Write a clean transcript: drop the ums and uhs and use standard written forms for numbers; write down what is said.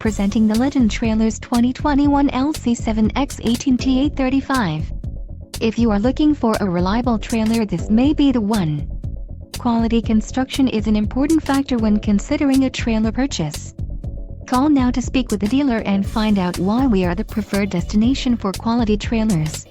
Presenting the Legend Trailers 2021 LC7X18TA35. If you are looking for a reliable trailer, this may be the one. Quality construction is an important factor when considering a trailer purchase. Call now to speak with the dealer and find out why we are the preferred destination for quality trailers.